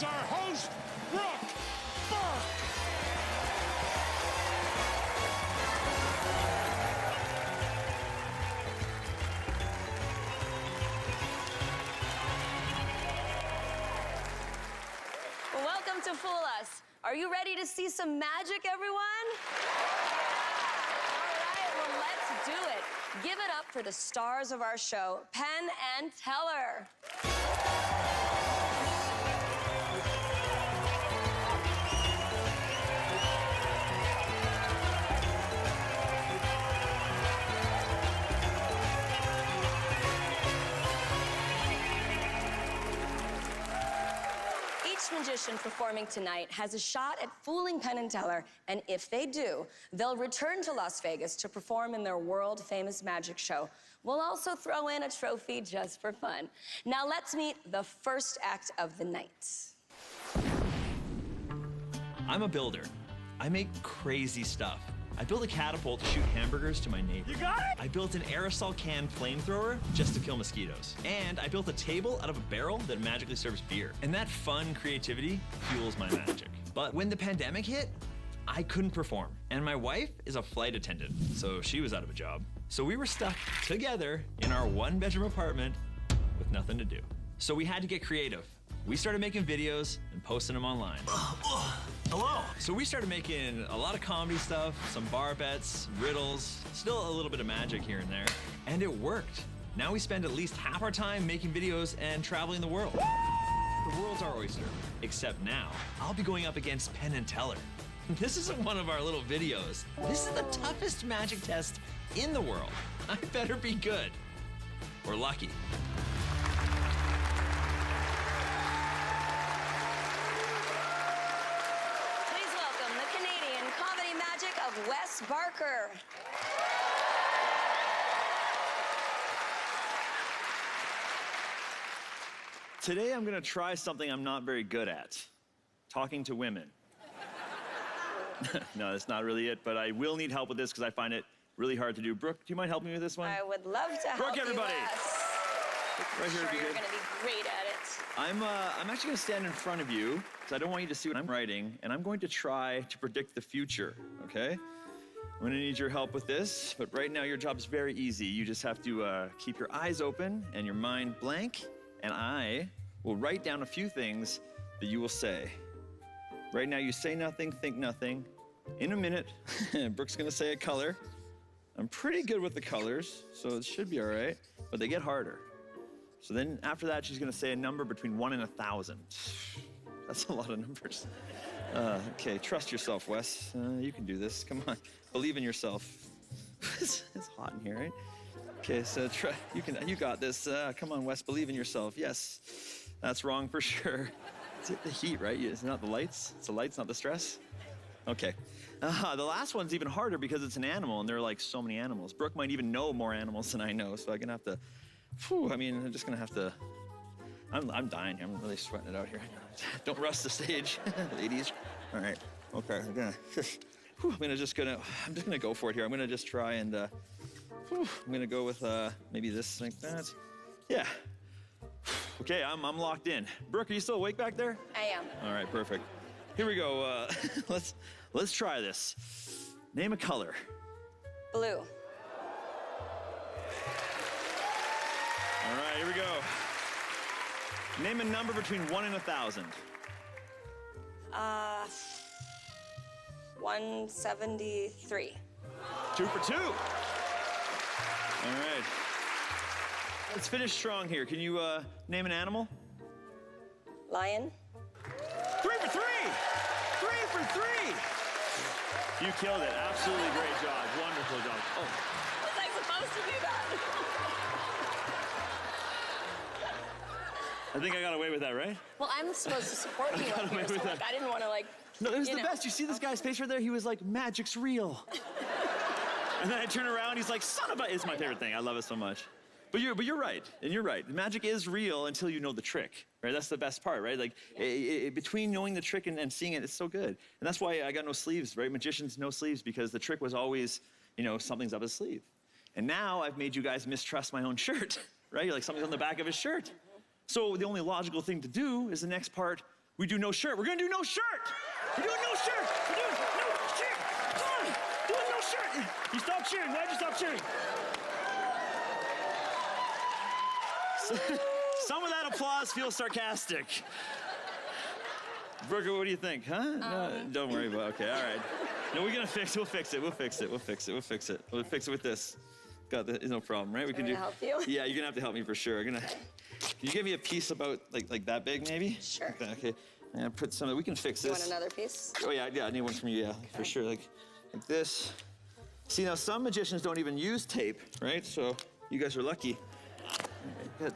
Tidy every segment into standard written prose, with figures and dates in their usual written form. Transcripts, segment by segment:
is our host, Brooke Burke. Welcome to Fool Us. Are you ready to see some magic, everyone? All right, well, let's do it. Give it up for the stars of our show, Penn and Teller. Each magician performing tonight has a shot at fooling Penn and Teller, and if they do, they'll return to Las Vegas to perform in their world-famous magic show. We'll also throw in a trophy just for fun. Now let's meet the first act of the night. I'm a builder. I make crazy stuff. I built a catapult to shoot hamburgers to my neighbor. You got it? I built an aerosol can flamethrower just to kill mosquitoes. And I built a table out of a barrel that magically serves beer. And that fun creativity fuels my magic. But when the pandemic hit, I couldn't perform. And my wife is a flight attendant, so she was out of a job. So we were stuck together in our one-bedroom apartment with nothing to do. So we had to get creative. We started making videos and posting them online. Hello. So we started making a lot of comedy stuff, some bar bets, riddles, still a little bit of magic here and there. And it worked. Now we spend at least half our time making videos and traveling the world. The world's our oyster. Except now, I'll be going up against Penn and Teller. This isn't one of our little videos. This is the toughest magic test in the world. I better be good. Or lucky. Of Wes Barker. Today I'm gonna try something I'm not very good at. Talking to women. No, that's not really it, but I will need help with this because I find it really hard to do. Brooke, do you mind helping me with this one? I would love to help Brooke, everybody. You, Wes. Right here, I'm sure you're gonna be great at it. I'm actually gonna stand in front of you because I don't want you to see what I'm writing, and I'm going to try to predict the future, okay? I'm gonna need your help with this, but right now your job is very easy. You just have to keep your eyes open and your mind blank, and I will write down a few things that you will say. Right now you say nothing, think nothing. In a minute, Brooke's gonna say a color. I'm pretty good with the colors, so it should be all right, but they get harder. So then after that, she's gonna say a number between 1 and 1,000. That's a lot of numbers. Okay, trust yourself, Wes. You can do this, come on. Believe in yourself. It's hot in here, right? Okay, so you got this. Come on, Wes, believe in yourself. Yes, that's wrong for sure. It's the heat, right? It's not the lights. It's the lights, not the stress. Okay. The last one's even harder because it's an animal, and there are like so many animals. Brooke might even know more animals than I know, so I'm gonna have to, I'm just gonna have to, I'm dying here. I'm really sweating it out here. Don't rush the stage, ladies. All right, okay, I'm just gonna go for it here. I'm gonna just try and, I'm gonna go with maybe this like that. Yeah. Okay, I'm locked in. Brooke, are you still awake back there? I am. All right, perfect. Here we go. Let's try this. Name a color. Blue. All right, here we go. Name a number between 1 and 1,000. 173. 2 for 2. All right. Let's finish strong here. Can you name an animal? Lion. 3 for 3. 3 for 3. You killed it. Absolutely great job. Wonderful job. Oh. Was I supposed to do that? I think I got away with that, right? Well, I'm supposed to support you up here, so like, I didn't want to like. No, it was the best. You see this guy's face right there? He was like, magic's real. And then I turn around, he's like, son of a... It's my favorite thing. I love it so much. But you're right, and you're right. Magic is real until you know the trick, right? That's the best part, right? Like, between knowing the trick and seeing it, it's so good. And that's why I got no sleeves, right? Magicians, no sleeves, because the trick was always, something's up his sleeve. And now I've made you guys mistrust my own shirt, right? You're like, something's on the back of his shirt. So the only logical thing to do is the next part, we do no shirt. We're gonna do no shirt. We're doing no shirt. We're doing no shirt. Come on, doing no shirt. You stop cheering. Why'd you stop cheering? Some of that applause feels sarcastic. Brooker, what do you think? Huh? No, don't worry about it. Okay, all right. No, we'll fix it. We'll fix it with this. Got that, no problem, right? We can do. Help you? Yeah, you're gonna have to help me for sure. Can you give me a piece about like that big, maybe? Sure. Okay. I'm gonna put some. We can fix this. You want another piece? Oh yeah, I need one from you. Yeah, for sure. Like this. See, now some magicians don't even use tape, right? So you guys are lucky. Good.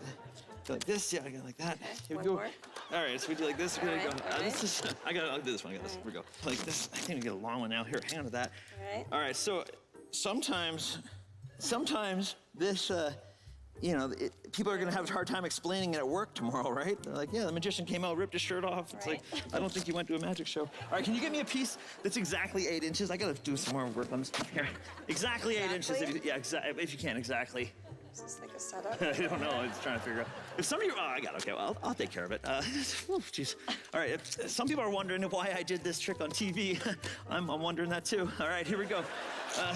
Like this, yeah, I got like that. Okay, Here we one go. more. All right, so we do like this. Here we go. All right. This is. I'll do this one. I got this. Here we go. Like this. I think I get a long one now. Here, hang on to that. All right. All right. So sometimes this, people are gonna have a hard time explaining it at work tomorrow, right? They're like, yeah, the magician came out, ripped his shirt off. It's Right. like, I don't think you went to a magic show. All right, can you give me a piece that's exactly 8 inches? I gotta do some more work on this. Here, exactly 8 inches. If you can, exactly. Is this like a setup? I don't know. I'm just trying to figure out. If some of you, I got it. Okay. Well, I'll take care of it. Jeez. All right. If some people are wondering why I did this trick on TV, I'm wondering that too. All right. Here we go. I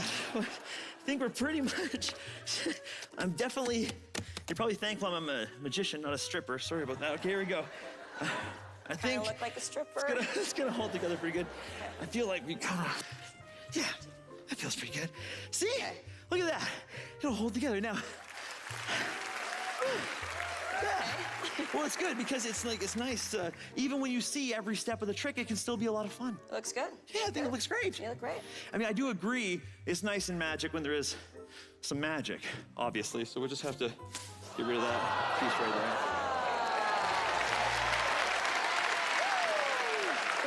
think we're pretty much. I'm definitely. You're probably thankful I'm a magician, not a stripper. Sorry about that. Okay. Here we go. I think. Kinda look like a stripper. It's gonna hold together pretty good. I feel like we kind of. Yeah. That feels pretty good. See? Okay. Look at that. It'll hold together now. Yeah. Well, it's good because it's nice. Even when you see every step of the trick, it can still be a lot of fun. It looks good. Yeah, I think it looks great. You look great. I mean, I do agree it's nice in magic when there is some magic, obviously. So we'll just have to get rid of that piece right there.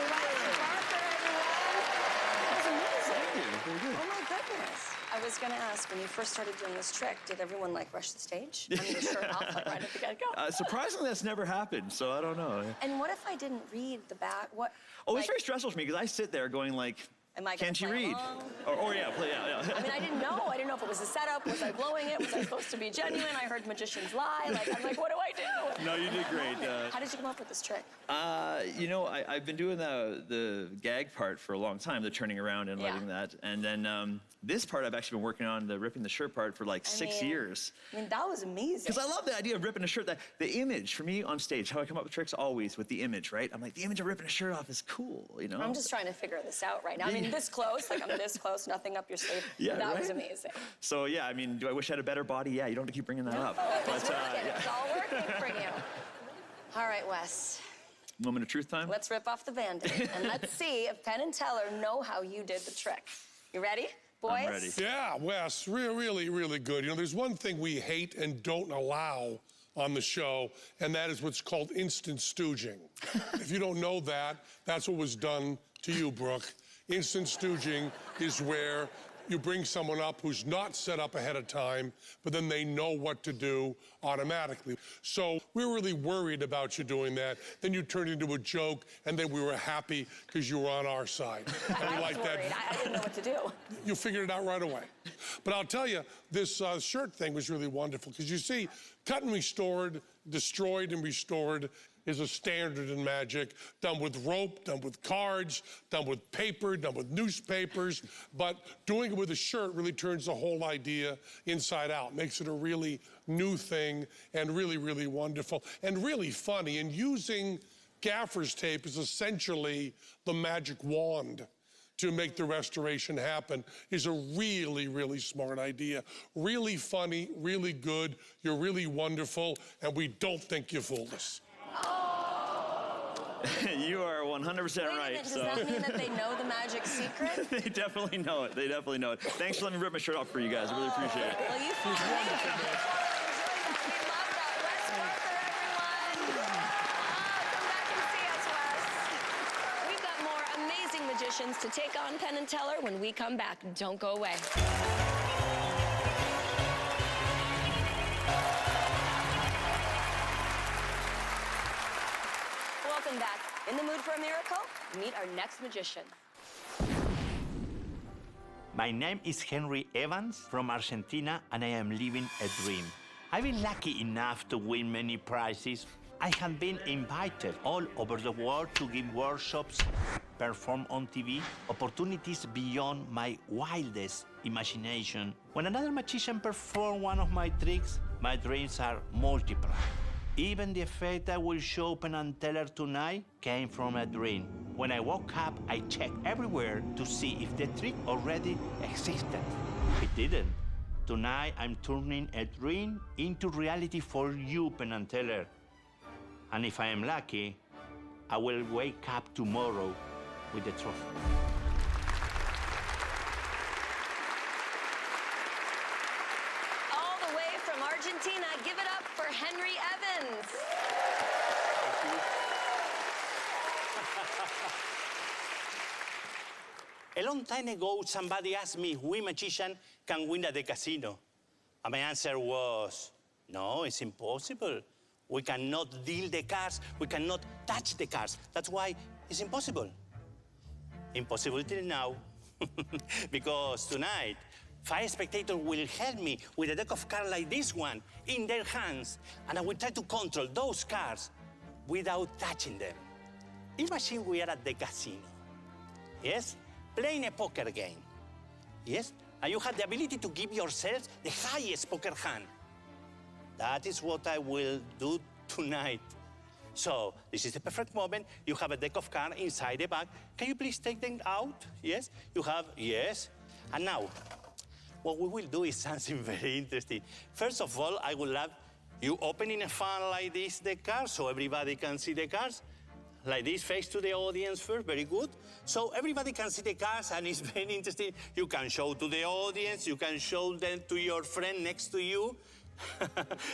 Wes Barker, everyone. That was amazing. Thank you. Very good. Oh my goodness. I was gonna ask, when you first started doing this trick, did everyone like rush the stage? I mean, the shirt off like right at the get-go? Surprisingly, that's never happened, so I don't know. And what if I didn't read the back? What? Oh, it's very stressful for me because I sit there going like, Am I gonna can't you play read? along? Or yeah, play, yeah. I mean, I didn't know. I didn't know if it was a setup. Was I blowing it? Was I supposed to be genuine? I heard magicians lie. Like, I'm like, what do I do? No, you did great. How did you come up with this trick? I've been doing the gag part for a long time, the turning around and letting that. And then this part I've actually been working on, the ripping the shirt part, for like 6 years. I mean, that was amazing. Because I love the idea of ripping a shirt. The image, for me on stage, how I come up with tricks always with the image, right? I'm like, the image of ripping a shirt off is cool, you know? I'm just trying to figure this out right now. I mean, this close, like I'm this close, nothing up your sleeve. Yeah, that right? was amazing. So yeah, I mean, do I wish I had a better body? Yeah, you don't have to keep bringing that up. It's working. It's all working for you. All right, Wes. Moment of truth time? Let's rip off the Band-Aid and let's see if Penn and Teller know how you did the trick. You ready, boys? I'm ready. Yeah, Wes, really, really good. You know, there's one thing we hate and don't allow on the show, and that is what's called instant stooging. If you don't know that, that's what was done to you, Brooke. Instant stooging is where you bring someone up who's not set up ahead of time, but then they know what to do automatically. So we were really worried about you doing that. Then you turned into a joke, and then we were happy because you were on our side. I was worried. I didn't know what to do. You figured it out right away. But I'll tell you, this shirt thing was really wonderful because you see, cut and restored, destroyed and restored is a standard in magic, done with rope, done with cards, done with paper, done with newspapers. But doing it with a shirt really turns the whole idea inside out, makes it a really new thing and really, really wonderful and really funny. And using gaffer's tape is essentially the magic wand to make the restoration happen is a really, really smart idea. Really funny, really good, you're really wonderful, and we don't think you fooled us. You are 100% Wait a right. minute, does that mean that they know the magic secret? They definitely know it. They definitely know it. Thanks for letting me rip my shirt off for you guys. I really appreciate it. Well, you fooled me. We love that. Wes Barker, everyone. Come back and see us, Wes. We've got more amazing magicians to take on Penn and Teller when we come back. Don't go away. Welcome back. In the mood for a miracle? Meet our next magician. My name is Henry Evans from Argentina, and I am living a dream. I've been lucky enough to win many prizes I have been invited all over the world to give workshops, perform on TV, opportunities beyond my wildest imagination. When another magician performs one of my tricks, my dreams are multiplied. Even the effect I will show Penn Teller tonight came from a dream. When I woke up, I checked everywhere to see if the trick already existed. It didn't. Tonight, I'm turning a dream into reality for you, Penn Teller. And if I am lucky, I will wake up tomorrow with the trophy. All the way from Argentina, give it up for Henry Evans. A long time ago, somebody asked me if we magicians can win at the casino. And my answer was, no, it's impossible. We cannot deal the cards. We cannot touch the cards. That's why it's impossible. Impossible till now. Because tonight, 5 spectators will help me with a deck of cards like this one in their hands. And I will try to control those cards without touching them. Imagine we are at the casino. Yes? Playing a poker game. Yes? And you have the ability to give yourself the highest poker hand. That is what I will do tonight. So, this is the perfect moment. You have a deck of cards inside the bag. Can you please take them out? Yes? You have, yes. And now, what we will do is something very interesting. First of all, I would love you opening a fan like this, the cards, so everybody can see the cards. Like this, face to the audience first, very good. So everybody can see the cards, and it's very interesting. You can show to the audience, you can show them to your friend next to you.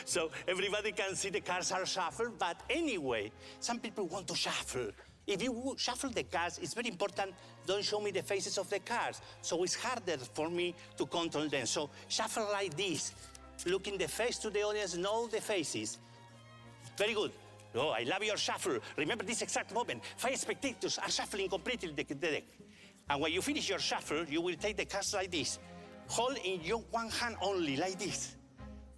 So everybody can see the cards are shuffled, but anyway, some people want to shuffle. If you shuffle the cards, it's very important, don't show me the faces of the cards. So it's harder for me to control them. So shuffle like this, looking the face to the audience, know the faces. Very good. Oh, I love your shuffle. Remember this exact moment. 5 spectators are shuffling completely the deck. And when you finish your shuffle, you will take the cards like this. Hold in your one hand only, like this.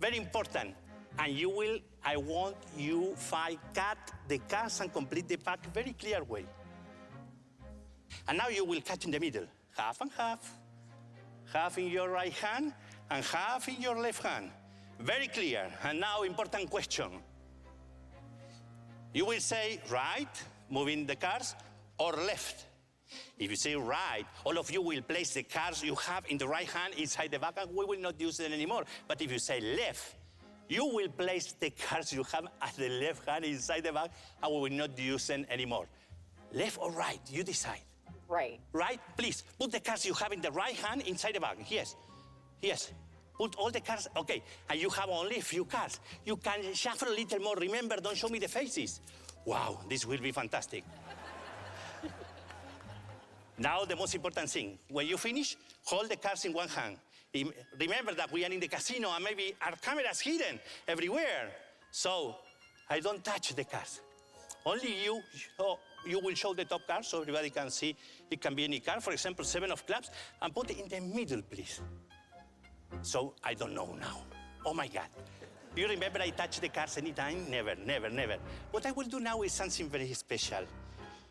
Very important. And you will, I want you 5 cut the cards and complete the pack very clear way. And now you will cut in the middle. Half and half. Half in your right hand and half in your left hand. Very clear. And now important question. You will say right, moving the cards, or left. If you say right, all of you will place the cards you have in the right hand inside the bag, and we will not use them anymore. But if you say left, you will place the cards you have at the left hand inside the bag, and we will not use them anymore. Left or right, you decide. Right. Right? Please, put the cards you have in the right hand inside the bag. Yes. Yes. Put all the cards, okay, and you have only a few cards. You can shuffle a little more. Remember, don't show me the faces. Wow, this will be fantastic. Now, the most important thing. When you finish, hold the cards in one hand. Remember that we are in the casino and maybe our camera is hidden everywhere. So, I don't touch the cards. Only you will show the top card so everybody can see. It can be any card, for example, 7 of clubs, and put it in the middle, please. So, I don't know now. Oh, my God. You remember I touch the cards anytime? Never, never, never. What I will do now is something very special.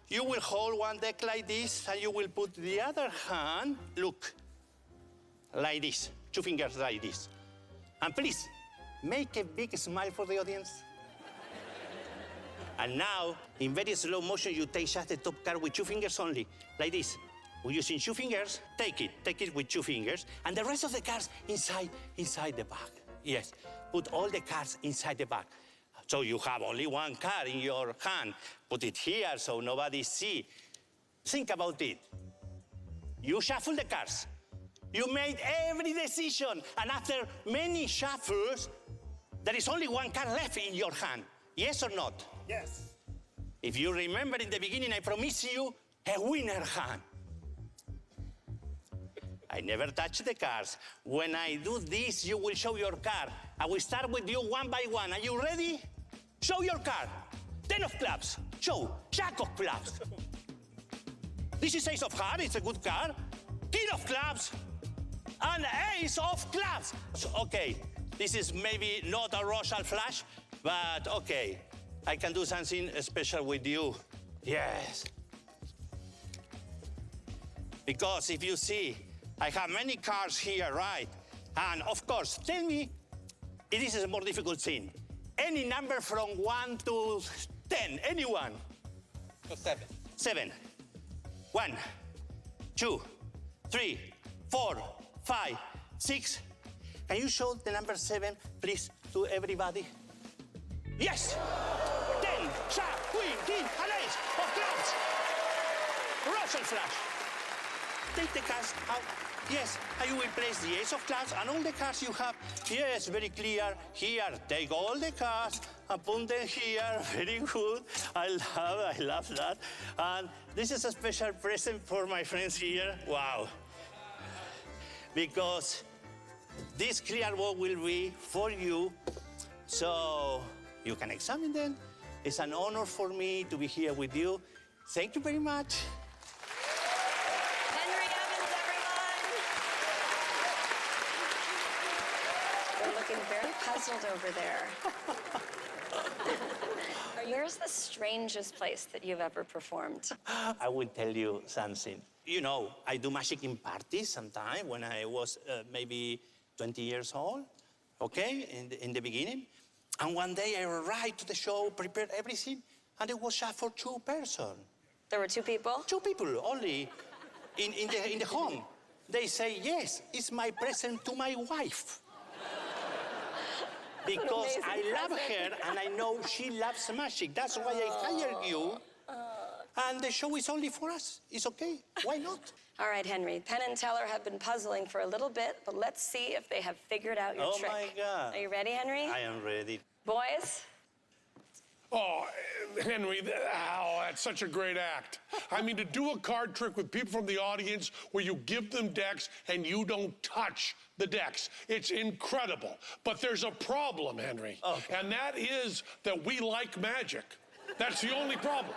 You will hold one deck like this, and you will put the other hand, look, like this, 2 fingers like this. And please, make a big smile for the audience. And now, in very slow motion, you take just the top card with 2 fingers only, like this. We're using 2 fingers, take it with 2 fingers, and the rest of the cards inside the bag. Yes, put all the cards inside the bag. So you have only 1 card in your hand. Put it here so nobody see. Think about it. You shuffle the cards. You made every decision, and after many shuffles, there is only 1 card left in your hand. Yes or not? Yes. If you remember in the beginning, I promised you a winner hand. I never touch the cards. When I do this, you will show your card. I will start with you one by one. Are you ready? Show your card. 10 of clubs. Show. Jack of clubs. This is ace of hearts. It's a good card. King of clubs. And ace of clubs. So, okay. This is maybe not a Royal flush, but okay. I can do something special with you. Yes. Because if you see, I have many cards here, right? And of course, tell me, this is a more difficult thing. Any number from 1 to 10, anyone? So 7. 7. 1, 2, 3, 4, 5, 6. Can you show the number 7, please, to everybody? Yes! 10, sharp, queen, king, and ace of clubs. Russell flush. Take the cards out. Yes, and you will place the ace of clubs and all the cards you have. Yes, very clear. Here, take all the cards and put them here. Very good. I love that. And this is a special present for my friends here. Wow. Because this clear board will be for you, so you can examine them. It's an honor for me to be here with you. Thank you very much. Henry Evans, everyone. They're looking very puzzled over there. Where's the strangest place that you've ever performed? I will tell you something. You know, I do magic in parties sometimes when I was maybe 20 years old, okay, in the beginning. And one day I arrived to the show, prepared everything, and it was just for 2 persons. There were 2 people? 2 people only in the home. They say, yes, it's my present to my wife. Because I love her and I know she loves magic. That's why I hired you. And the show is only for us. It's okay. Why not? All right, Henry. Penn and Teller have been puzzling for a little bit, but let's see if they have figured out your trick. Oh, my God. Are you ready, Henry? I am ready. Boys? Oh, Henry, that's such a great act. I mean, to do a card trick with people from the audience where you give them decks and you don't touch the decks, it's incredible. But there's a problem, Henry. Okay. And that is that we like magic. That's the only problem.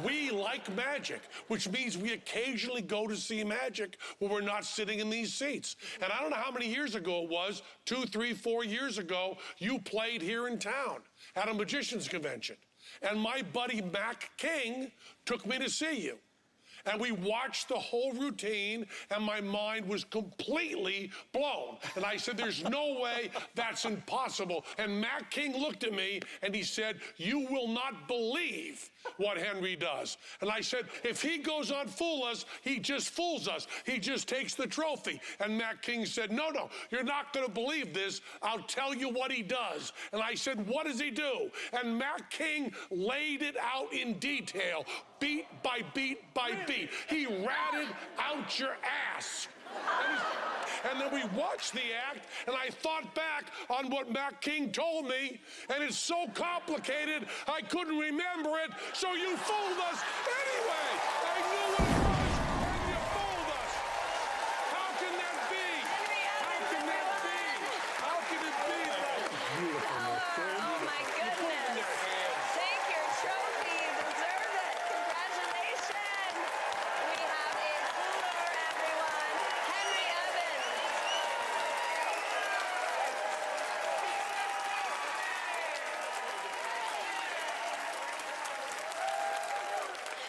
We like magic, which means we occasionally go to see magic when we're not sitting in these seats. And I don't know how many years ago it was, 2, 3, 4 years ago, you played here in town at a magician's convention. And my buddy Mac King took me to see you. And we watched the whole routine, and my mind was completely blown. And I said, there's no way that's impossible. And Mac King looked at me, and he said, you will not believe what Henry does. And I said, if he goes on Fool Us, he just fools us. He just takes the trophy. And Mac King said, no, you're not going to believe this. I'll tell you what he does. And I said, what does he do? And Mac King laid it out in detail, beat by beat by beat. He ratted out your ass. And then we watched the act, and I thought back on what Mac King told me, and it's so complicated, I couldn't remember it, so you fooled us anyway. I knew what it was, and you fooled us. How can that be? How can that be? How can it be, though? Oh, my goodness. Take your trophy. You deserve it. Congratulations. We have a fooler, everyone. Henry Evans.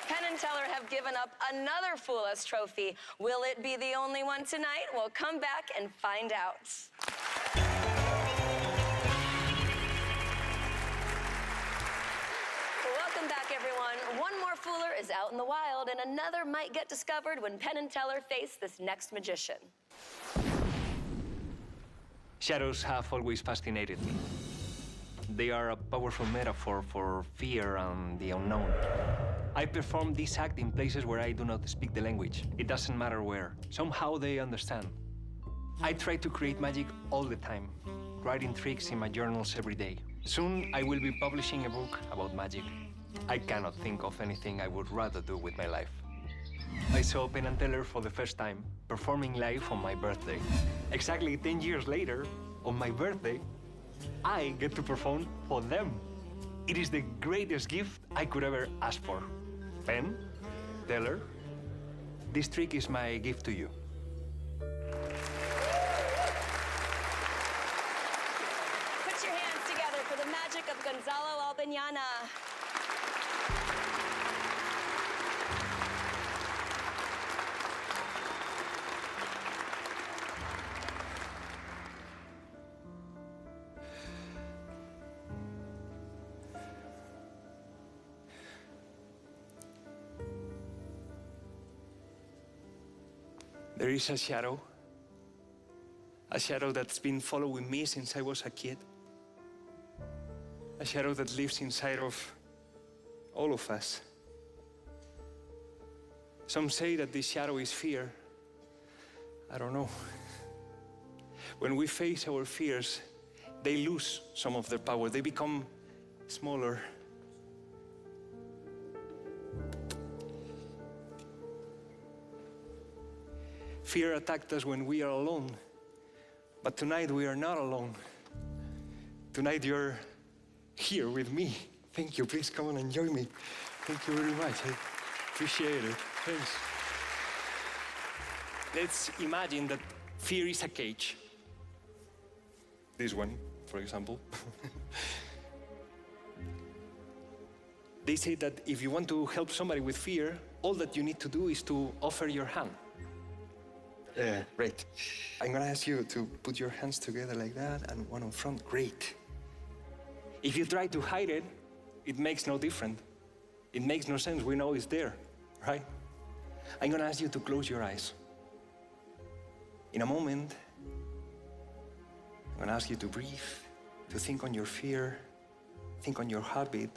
Penn and Teller have given up another Fool Us trophy. Will it be the only one tonight? We'll come back and find out. Welcome back, everyone. One more Fooler is out in the wild, and another might get discovered when Penn and Teller face this next magician. Shadows have always fascinated me. They are a powerful metaphor for fear and the unknown. I perform this act in places where I do not speak the language. It doesn't matter where. Somehow they understand. I try to create magic all the time, writing tricks in my journals every day. Soon I will be publishing a book about magic. I cannot think of anything I would rather do with my life. I saw Penn and Teller for the first time, performing live on my birthday. Exactly 10 years later, on my birthday, I get to perform for them. It is the greatest gift I could ever ask for. Penn, Teller, this trick is my gift to you. Put your hands together for the magic of Gonzalo Albinana. Albinana. There is a shadow that's been following me since I was a kid. A shadow that lives inside of all of us. Some say that this shadow is fear. I don't know. When we face our fears, they lose some of their power. They become smaller. Fear attacked us when we are alone. But tonight we are not alone. Tonight you're here with me. Thank you. Please come on and join me. Thank you very much. I appreciate it. Thanks. Let's imagine that fear is a cage. This one, for example. They say that if you want to help somebody with fear, all that you need to do is to offer your hand. Great. I'm gonna ask you to put your hands together like that and one on front. Great. If you try to hide it, it makes no difference. It makes no sense. We know it's there, right? I'm gonna ask you to close your eyes. In a moment, I'm gonna ask you to breathe, to think on your fear, think on your heartbeat,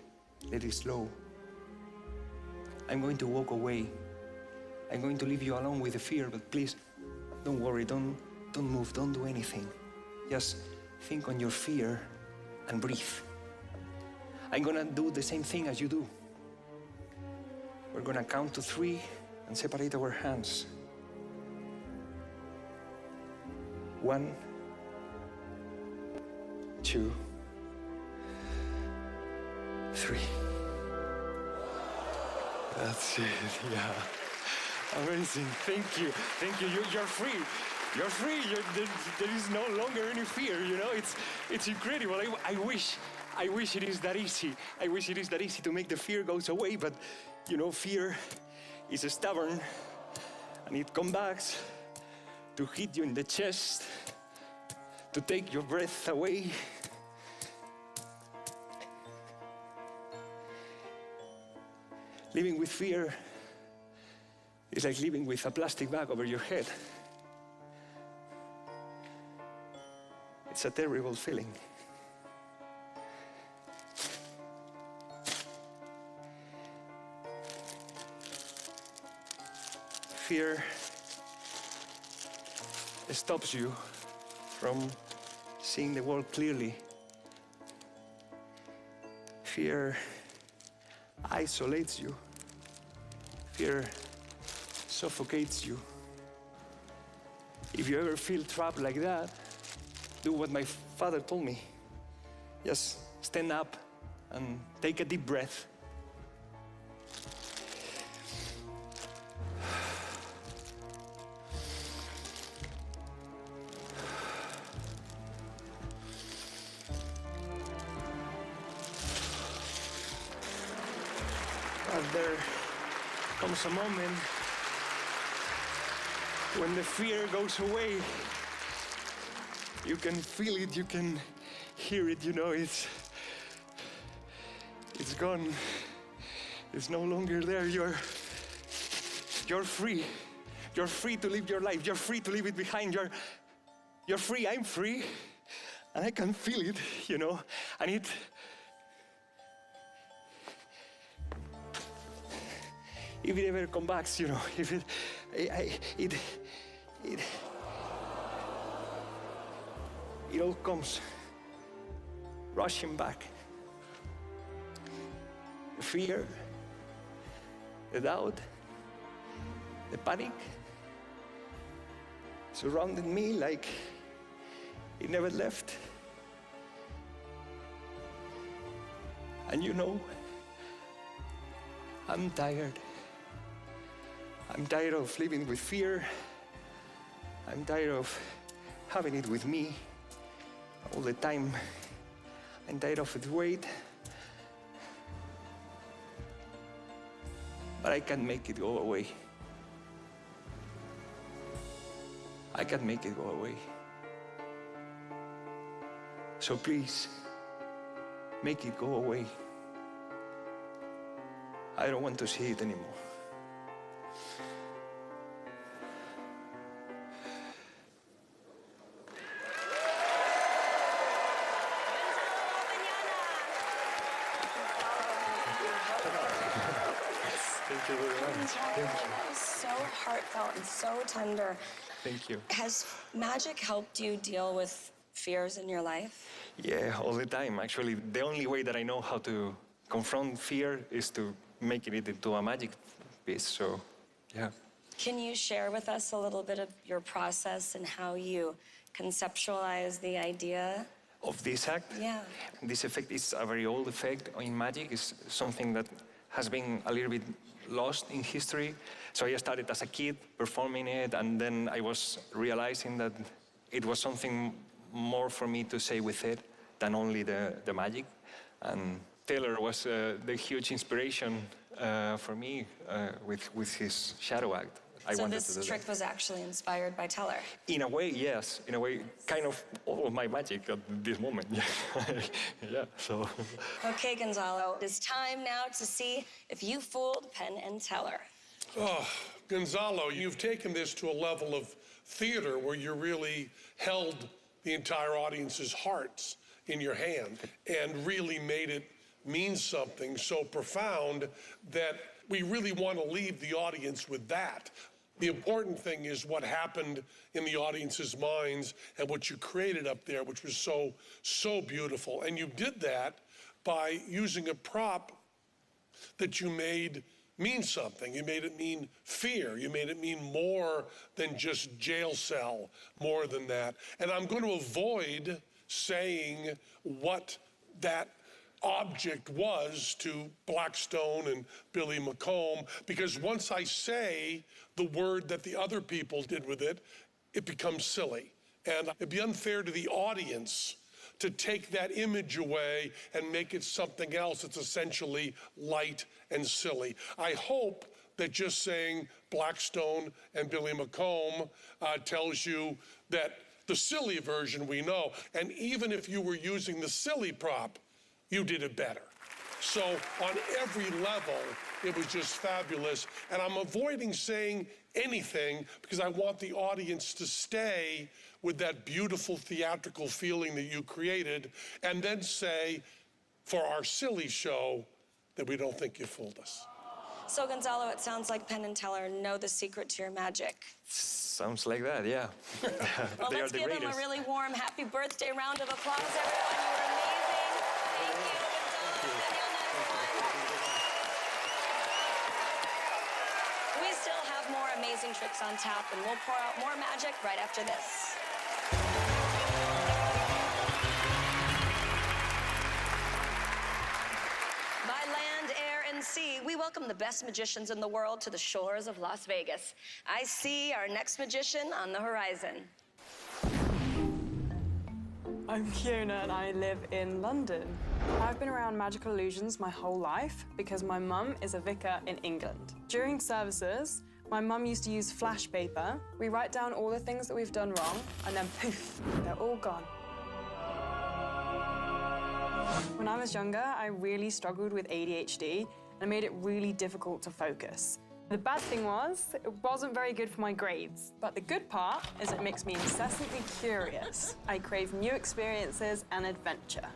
let it slow. I'm going to walk away. I'm going to leave you alone with the fear, but please, don't worry, don't move, don't do anything. Just think on your fear and breathe. I'm gonna do the same thing as you do. We're gonna count to 3 and separate our hands. 1, 2, 3. That's it, yeah. Amazing, thank you. Thank you, you're free. You're free, there is no longer any fear, you know? It's incredible. I wish it is that easy. I wish it is that easy to make the fear goes away, but you know, fear is stubborn and it comes back to hit you in the chest, to take your breath away. Living with fear is like living with a plastic bag over your head. It's a terrible feeling. Fear stops you from seeing the world clearly. Fear isolates you. Fear suffocates you. If you ever feel trapped like that, do what my father told me. Just stand up and take a deep breath. But there comes a moment when the fear goes away. You can feel it, you can hear it, you know, it's gone. It's no longer there. You're free. You're free to live your life. You're free to leave it behind. You're free, I'm free. And I can feel it, you know, and it if it ever comes back, you know, if it all comes rushing back. The fear, the doubt, the panic surrounded me like it never left. And you know, I'm tired. I'm tired of living with fear. I'm tired of having it with me all the time. I'm tired of its weight. but I can't make it go away. I can't make it go away. So please, make it go away. I don't want to see it anymore. Thank you very much. Thank you. That was so heartfelt and so tender. Thank you. Has magic helped you deal with fears in your life? Yeah, all the time. Actually, the only way that I know how to confront fear is to make it into a magic piece. So, yeah. Can you share with us a little bit of your process and how you conceptualize the idea? Of this act? Yeah. This effect is a very old effect in magic. It's something that has been a little bit lost in history. So I started as a kid performing it, and then I was realizing that it was something more for me to say with it than only the magic. And Taylor was the huge inspiration for me with his shadow act. So this trick was actually inspired by Teller? In a way, yes. In a way, kind of all of my magic at this moment. Yeah, so. Okay, Gonzalo, it is time now to see if you fooled Penn and Teller. Oh, Gonzalo, you've taken this to a level of theater where you really held the entire audience's hearts in your hand and really made it mean something so profound that we really want to leave the audience with that. The important thing is what happened in the audience's minds and what you created up there, which was so beautiful. And you did that by using a prop that you made mean something. You made it mean fear. You made it mean more than just jail cell, more than that. And I'm going to avoid saying what that object was to Blackstone and Billy McComb, because once I say the word that the other people did with it, it becomes silly. And it'd be unfair to the audience to take that image away and make it something else that's essentially light and silly. I hope that just saying Blackstone and Billy McComb tells you that the silly version we know, and even if you were using the silly prop, you did it better. So on every level, it was just fabulous. And I'm avoiding saying anything because I want the audience to stay with that beautiful theatrical feeling that you created, and then say, for our silly show, that we don't think you fooled us. So, Gonzalo, it sounds like Penn and Teller know the secret to your magic. Sounds like that, yeah. Well, let's give them a really warm happy birthday round of applause, everyone. You were amazing. Thank you, Gonzalo, everyone. We still have more amazing tricks on tap, and we'll pour out more magic right after this. By land, air, and sea, we welcome the best magicians in the world to the shores of Las Vegas. I see our next magician on the horizon. I'm Keona and I live in London. I've been around magical illusions my whole life because my mum is a vicar in England. During services, my mum used to use flash paper. We write down all the things that we've done wrong, and then poof, they're all gone. When I was younger, I really struggled with ADHD and it made it really difficult to focus. The bad thing was, it wasn't very good for my grades. But the good part is it makes me incessantly curious. I crave new experiences and adventure,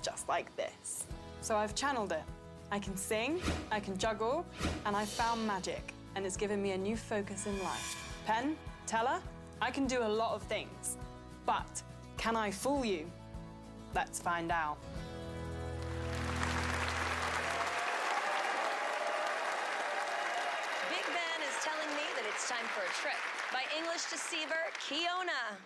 just like this. So I've channeled it. I can sing, I can juggle, and I found magic, and it's given me a new focus in life. Penn, Teller, I can do a lot of things, but can I fool you? Let's find out. Big Ben is telling me that it's time for a trick by English deceiver Keona.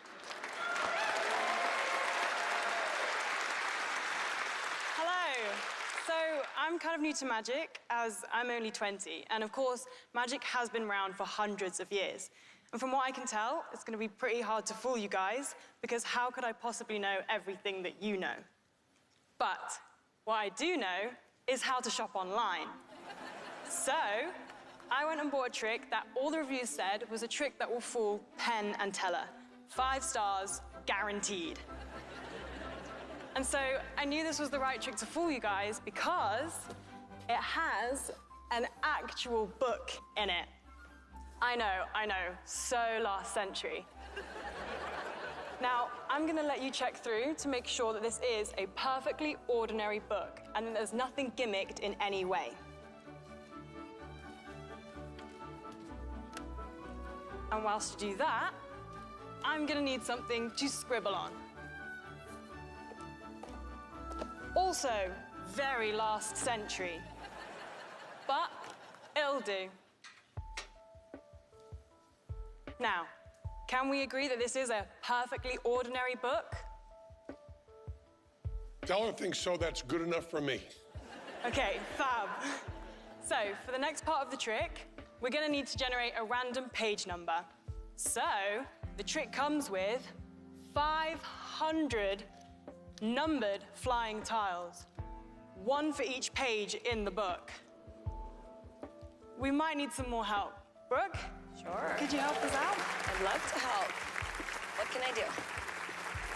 Hello. So I'm kind of new to magic, as I'm only 20. And of course, magic has been around for hundreds of years. And from what I can tell, it's going to be pretty hard to fool you guys, because how could I possibly know everything that you know? But what I do know is how to shop online. So I went and bought a trick that all the reviews said was a trick that will fool Penn and Teller. 5 stars, guaranteed. And so I knew this was the right trick to fool you guys because it has an actual book in it. I know, so last century. Now, I'm gonna let you check through to make sure that this is a perfectly ordinary book and that there's nothing gimmicked in any way. And whilst you do that, I'm gonna need something to scribble on. Also, very last century. But it'll do. Now, can we agree that this is a perfectly ordinary book? Teller thinks so, that's good enough for me. Okay, fab. So, for the next part of the trick, we're gonna need to generate a random page number. So, the trick comes with 500 numbered flying tiles, 1 for each page in the book. We might need some more help. Brooke? Sure. Could you help us out? I'd love to help. What can I do?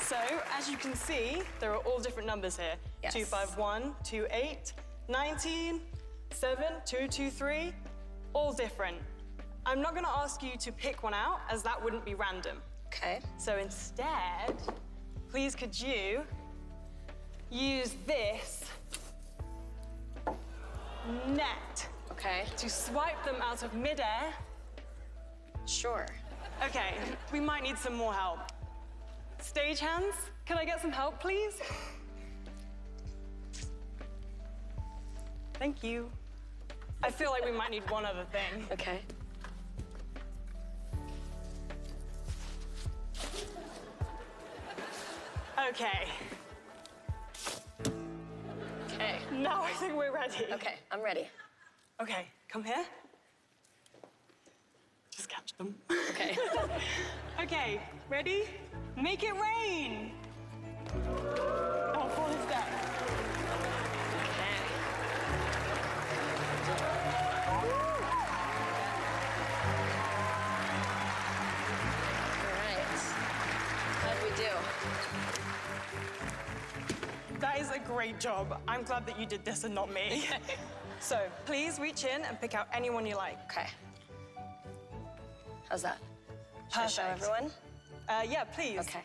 So, as you can see, there are all different numbers here. Yes. 251, 28, 19, 7, 223, all different. I'm not gonna ask you to pick one out, as that wouldn't be random. Okay. So instead, please could you use this net Okay. to swipe them out of midair. Sure. Okay, we might need some more help. Stagehands, can I get some help, please? Thank you. I feel like we might need one other thing. Okay. Okay, Okay. now I think we're ready. Okay, I'm ready. Okay, come here. Just catch them. Okay. Okay, ready? Make it rain! Oh, full step. Okay. All right. How'd we do? That is a great job. I'm glad that you did this and not me. So, please reach in and pick out anyone you like. Okay. How's that? Should I show Perfect. everyone? Yeah, please. Okay.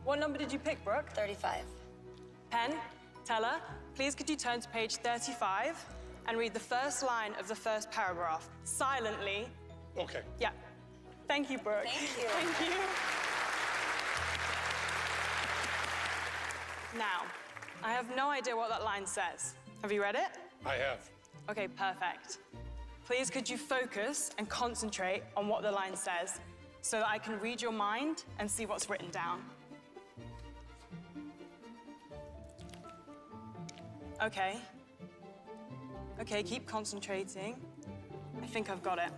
What number did you pick, Brooke? 35. Penn, Teller, please could you turn to page 35 and read the first line of the first paragraph, silently. Okay. Yeah. Thank you, Brooke. Thank you. Thank you. Now, I have no idea what that line says. Have you read it? I have. Okay, perfect. Please could you focus and concentrate on what the line says so that I can read your mind and see what's written down. Okay. Okay, keep concentrating. I think I've got it.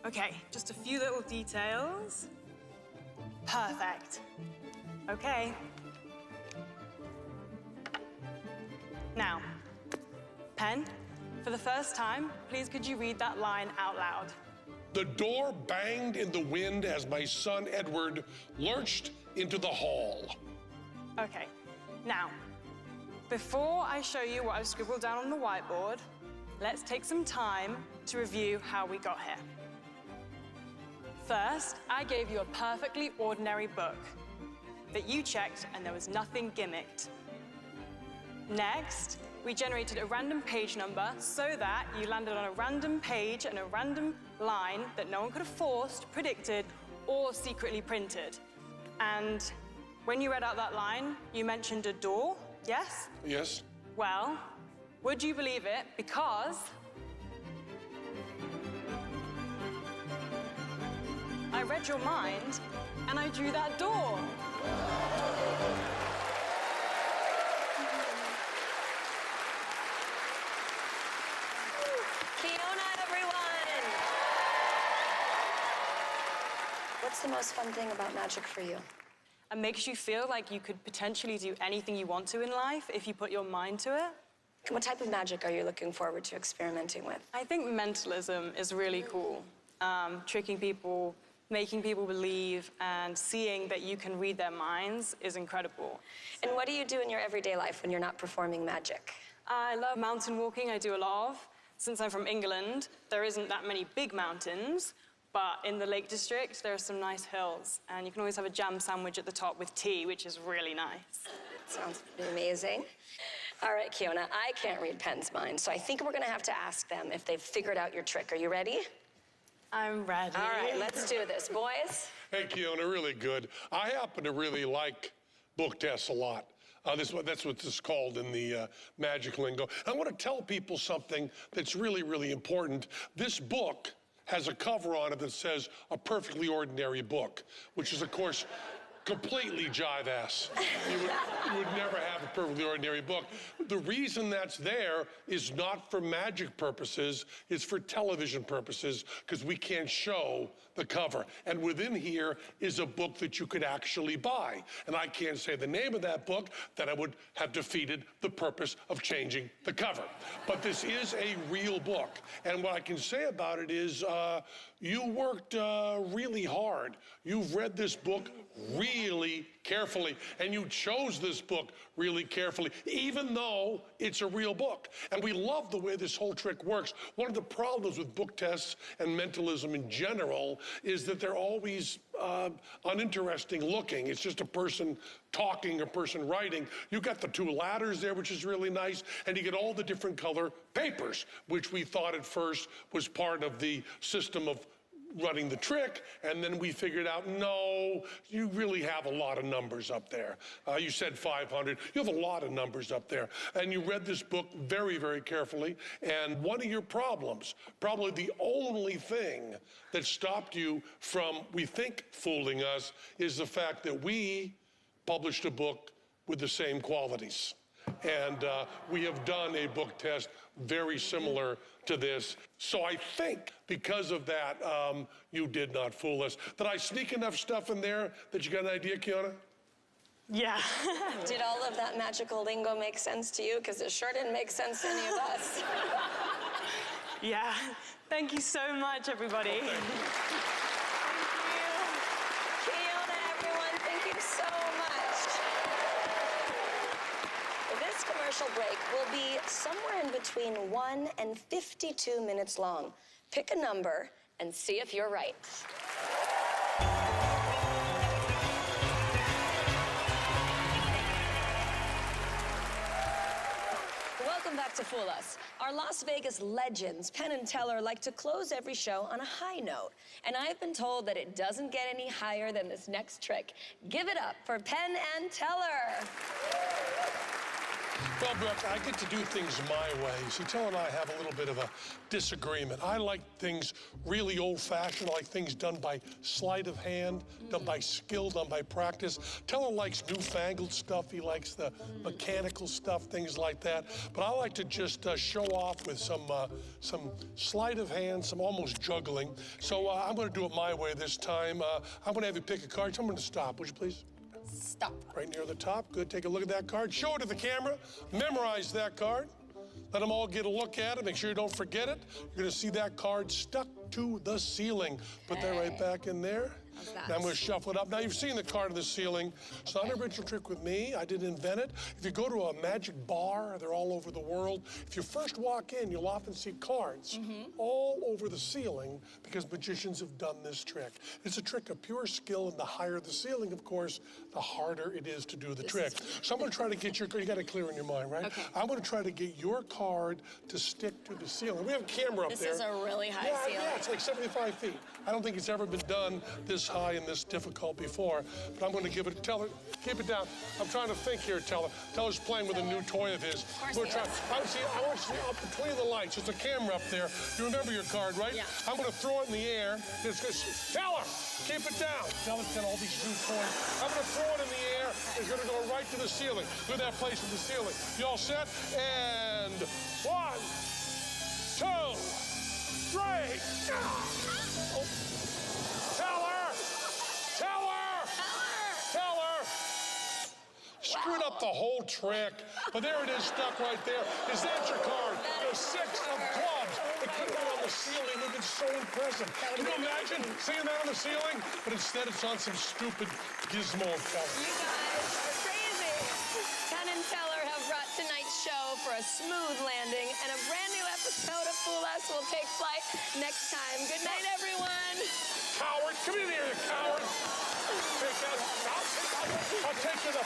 Okay, just a few little details. Perfect. Okay. Now, Penn, for the first time, please could you read that line out loud? The door banged in the wind as my son Edward lurched into the hall. Okay. Now, before I show you what I've scribbled down on the whiteboard, let's take some time to review how we got here. First, I gave you a perfectly ordinary book that you checked and there was nothing gimmicked. Next, we generated a random page number so that you landed on a random page and a random line that no one could have forced, predicted, or secretly printed. And when you read out that line, you mentioned a door, yes? Yes? Well, would you believe it? Because I read your mind and I drew that door. Keona, everyone! What's the most fun thing about magic for you? It makes you feel like you could potentially do anything you want to in life if you put your mind to it. What type of magic are you looking forward to experimenting with? I think mentalism is really cool. Tricking people, making people believe, and seeing that you can read their minds is incredible. And what do you do in your everyday life when you're not performing magic? I love mountain walking, I do a lot of. Since I'm from England, there isn't that many big mountains, but in the Lake District, there are some nice hills, and you can always have a jam sandwich at the top with tea, which is really nice. Sounds amazing. All right, Keona, I can't read Penn's mind, so I think we're gonna have to ask them if they've figured out your trick. Are you ready? I'm ready. All right, let's do this, boys. Hey, Keona, really good. I happen to really like book tests a lot. That's what this is called in the magic lingo. I want to tell people something that's really, really important. This book has a cover on it that says A Perfectly Ordinary Book, which is, of course, completely jive-ass. You would never have a perfectly ordinary book. The reason that's there is not for magic purposes, it's for television purposes, because we can't show the cover. And within here is a book that you could actually buy. And I can't say the name of that book, that I would have defeated the purpose of changing the cover. But this is a real book. And what I can say about it is you worked really hard. You've read this book really carefully, and you chose this book really carefully, even though it's a real book. And we love the way this whole trick works. One of the problems with book tests and mentalism in general is that they're always uninteresting looking. It's just a person talking, a person writing. You got the two ladders there, which is really nice, and you get all the different color papers, which we thought at first was part of the system of running the trick, and then we figured out, no, you really have a lot of numbers up there. You said 500. You have a lot of numbers up there. And you read this book very, very carefully, and one of your problems, probably the only thing that stopped you from, we think, fooling us, is the fact that we published a book with the same qualities. And we have done a book test very similar to this. So I think because of that, you did not fool us. Did I sneak enough stuff in there that you got an idea, Keona? Yeah. Did all of that magical lingo make sense to you? Because it sure didn't make sense to any of us. Yeah. Thank you so much, everybody. Thank you. Keona, everyone, thank you so much. This commercial break will be somewhere in between 1 and 52 minutes long. Pick a number and see if you're right. Welcome back to Fool Us. Our Las Vegas legends, Penn and Teller, like to close every show on a high note. And I've been told that it doesn't get any higher than this next trick. Give it up for Penn and Teller. Well, Brooke, I get to do things my way. See, Teller and I have a little bit of a disagreement. I like things really old-fashioned, I like things done by sleight of hand, done by skill, done by practice. Teller likes newfangled stuff. He likes the mechanical stuff, things like that. But I like to just show off with some sleight of hand, some almost juggling. So I'm going to do it my way this time. I'm going to have you pick a card. Tell me to stop, would you please? Stop. Right near the top. Good. Take a look at that card. Show it to the camera. Memorize that card. Let them all get a look at it. Make sure you don't forget it. You're going to see that card stuck to the ceiling. Put that right back in there. How's that? Now I'm going to shuffle it up. Now you've seen the card of the ceiling. It's not an original trick with me. I didn't invent it. If you go to a magic bar, they're all over the world. If you first walk in, you'll often see cards all over the ceiling because magicians have done this trick. It's a trick of pure skill, and the higher the ceiling, of course, the harder it is to do the trick. So I'm going to try to get your card. You got it clear in your mind, right? Okay. I'm going to try to get your card to stick to the ceiling. We have a camera up there. This is a really high ceiling. Yeah, it's like 75 feet. I don't think it's ever been done this high and this difficult before, but I'm going to give it to Teller. Keep it down. I'm trying to think here, Teller. Teller's playing with a new toy of his. Of course I want you to see up between the lights. There's a camera up there. You remember your card, right? Yeah. I'm going to throw it in the air. Teller, keep it down. Teller's got all these new toys. I'm going to throw it in the air. It's going to go right to the ceiling. Look at that place in the ceiling. You all set? And 1, 2, 3. Oh. Teller! Teller! Teller! Screwed up the whole trick. But there it is, stuck right there. Is that your card? The 6 of clubs. It could have been on the ceiling. It would have been so impressive. Can you imagine seeing that on the ceiling? But instead, it's on some stupid gizmo cover. You guys are crazy. Penn and Teller have brought tonight's show for a smooth landing, and a brand new episode of Fool Us will take flight next time. Good night, everyone. Coward, come in here, you coward. I'll take you the